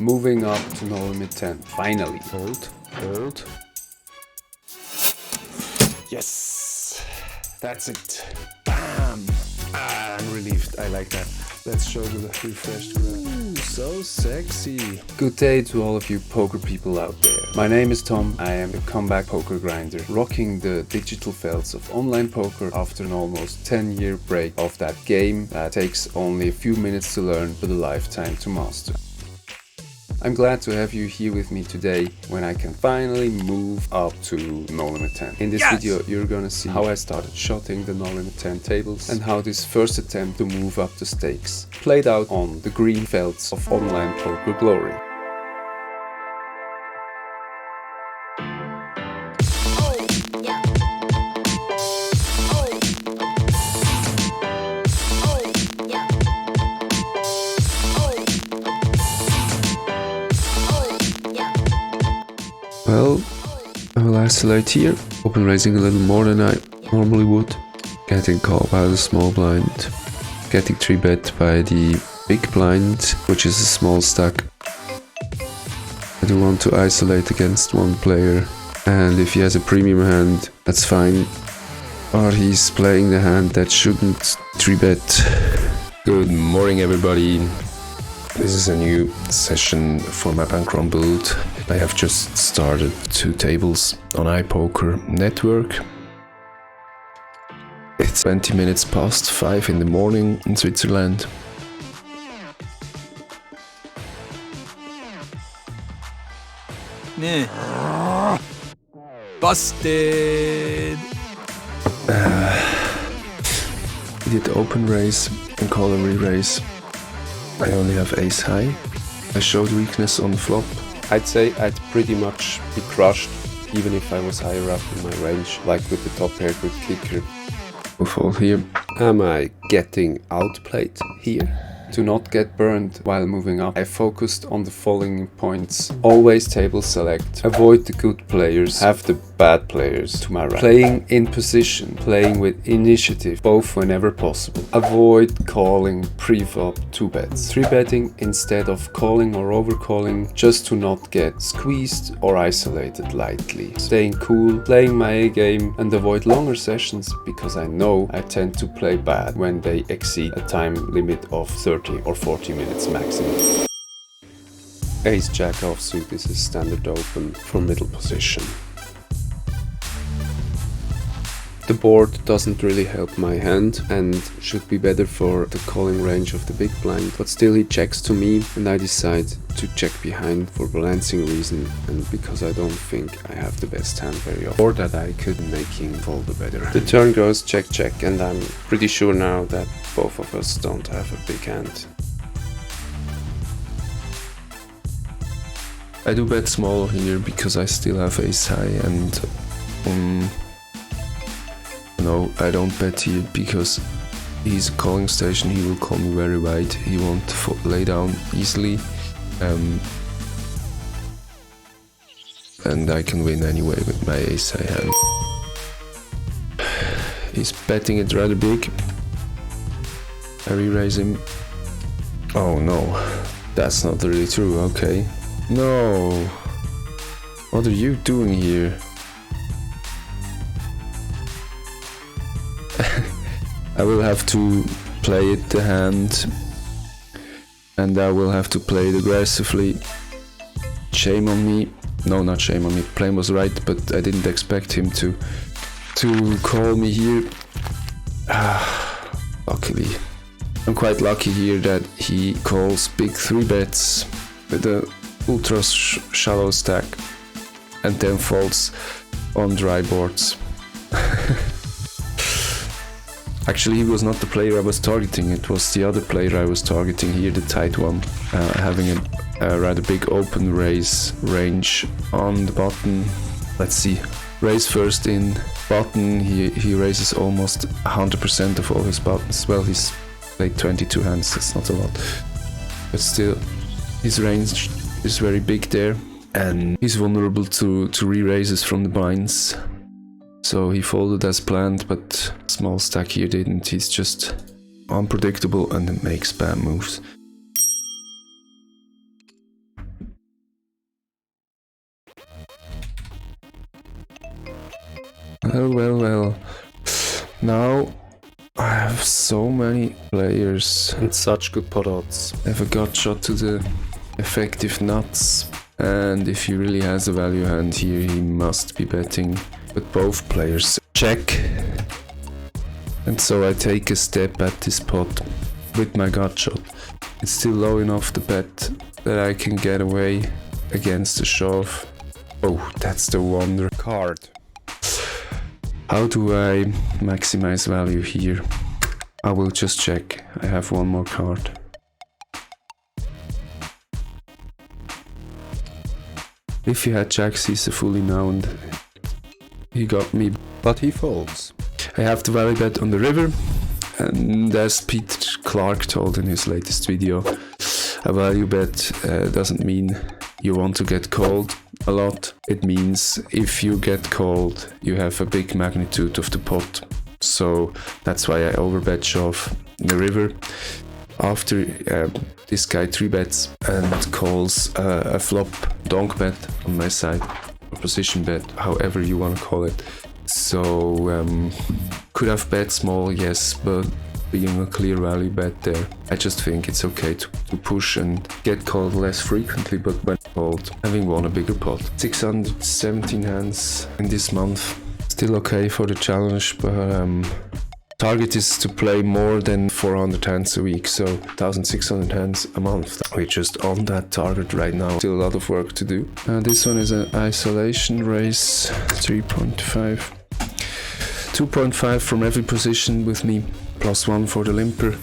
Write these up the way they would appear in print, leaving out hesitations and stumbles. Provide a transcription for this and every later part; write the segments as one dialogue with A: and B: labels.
A: Moving up to no limit 10. Finally.
B: Hold. Yes! That's it. Bam! I'm relieved. I like that. Let's show the refreshed graph. Ooh, so sexy.
A: Good day to all of you poker people out there. My name is Tom. I am a Comeback-Pokergrinder, rocking the digital felts of online poker after an almost 10-year break of that game that takes only a few minutes to learn but a lifetime to master. I'm glad to have you here with me today when I can finally move up to no limit 10. In this video you're gonna see how I started shotting the no limit 10 tables and how this first attempt to move up the stakes played out on the green felts of online poker glory.
B: Well, I will isolate here, open raising a little more than I normally would, getting called by the small blind, getting 3-bet by the big blind, which is a small stack. I do want to isolate against one player, and if he has a premium hand, that's fine, but he's playing the hand that shouldn't 3-bet. Good morning everybody. This is a new session for my Bankroll build. I have just started 2 tables on iPoker network. It's 20 minutes past 5 in the morning in Switzerland.
C: Busted!
B: We did open raise and call a re-raise. I only have ace high. I showed weakness on the flop.
A: I'd say I'd pretty much be crushed even if I was higher up in my range, like with the top pair good kicker.
B: We'll fold here.
A: Am I getting outplayed here? To not get burned while moving up, I focused on the following points. Always table select, avoid the good players, have the bad players to my right. Playing in position, playing with initiative, both whenever possible. Avoid calling pre-flop 2-bets. 3-betting instead of calling or overcalling, just to not get squeezed or isolated lightly. Staying cool, playing my A game, and avoid longer sessions because I know I tend to play bad when they exceed a time limit of 30 or 40 minutes maximum. Ace Jack offsuit is a standard open for middle position. The board doesn't really help my hand and should be better for the calling range of the big blind, but still he checks to me and I decide to check behind for balancing reason and because I don't think I have the best hand very often, or that I could make him fold a better hand. The turn goes check check and I'm pretty sure now that both of us don't have a big hand.
B: I do bet small here because I still have ace high and no, I don't bet here because he's a calling station, he will call me very wide, he won't lay down easily, and I can win anyway with my ace high hand. He's betting it rather big. I re-raise him. Oh no, that's not really true, okay. No, what are you doing here? I will have to play it the hand and I will have to play it aggressively. Shame on me. No, not shame on me. Plan was right, but I didn't expect him to call me here. Luckily. I'm quite lucky here that he calls big 3-bets with a ultra shallow stack and then folds on dry boards. Actually, he was not the player I was targeting, it was the other player I was targeting here, the tight one, having a rather big open raise range on the button. Let's see, raise first in button, he raises almost 100% of all his buttons. Well, he's played 22 hands, that's not a lot, but still, his range is very big there, and he's vulnerable to re-raises from the blinds. So he folded as planned, but small stack here didn't. He's just unpredictable and makes bad moves. Well. Now I have so many players.
A: And such good pot odds.
B: Have a gut shot to the effective nuts. And if he really has a value hand here, he must be betting. But both players check. And so I take a step at this pot with my gut shot. It's still low enough to bet that I can get away against the shove. Oh, that's the wonder
A: Card.
B: How do I maximize value here? I will just check. I have one more card. If he had jacks, he's a fully known. He got me.
A: But he folds.
B: I have the value bet on the river. And as Peter Clark told in his latest video, a value bet doesn't mean you want to get called a lot. It means if you get called, you have a big magnitude of the pot. So that's why I overbet shove the river. After this guy 3-bets and calls a flop donk bet on my side, or position bet, however you want to call it. So could have bet small, yes, but being a clear value bet there, I just think it's okay to push and get called less frequently, but when called, having won a bigger pot. 617 hands in this month, still okay for the challenge, but target is to play more than 400 hands a week, so 1,600 hands a month. We're just on that target right now. Still a lot of work to do. This one is an isolation race, 3.5. 2.5 from every position with me, +1 for the limper.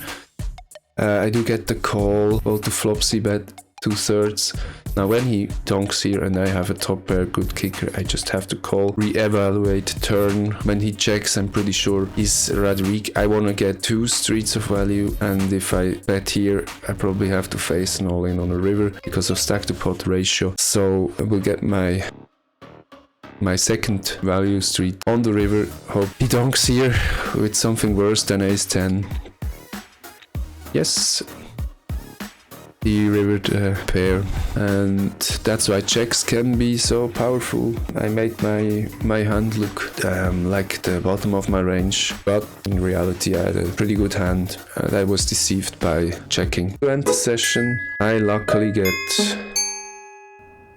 B: I do get the call, both the flopsy bet, 2/3. Now when he donks here and I have a top pair good kicker, I just have to call, re-evaluate turn. When he checks, I'm pretty sure he's rather weak. I want to get 2 streets of value, and if I bet here, I probably have to face an all-in on a river because of stack to pot ratio. So I will get my second value street on the river. Hope he donks here with something worse than ace-10. Yes, he rivered a pair, and that's why checks can be so powerful. I made my hand look like the bottom of my range, but in reality I had a pretty good hand and I was deceived by checking. To end the session, I luckily get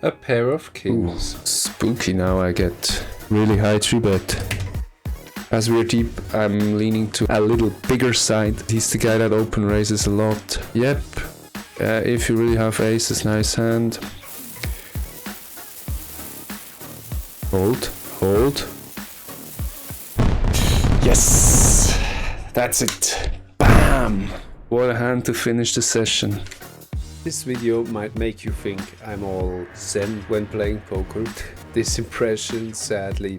A: A pair of kings.
B: spooky. Now I get really high 3-bet. As we're deep, I'm leaning to a little bigger side. He's the guy that open raises a lot. Yep. If you really have aces, nice hand. Hold. Yes! That's it. Bam! What a hand to finish the session.
A: This video might make you think I'm all zen when playing poker. This impression, sadly,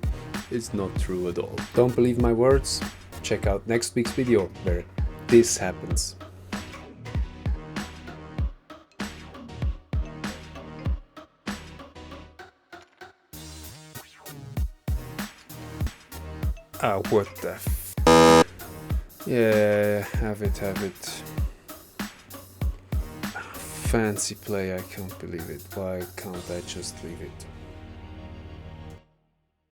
A: is not true at all. Don't believe my words? Check out next week's video where this happens. What the f... Yeah, have it. Fancy play, I can't believe it. Why can't I just leave it?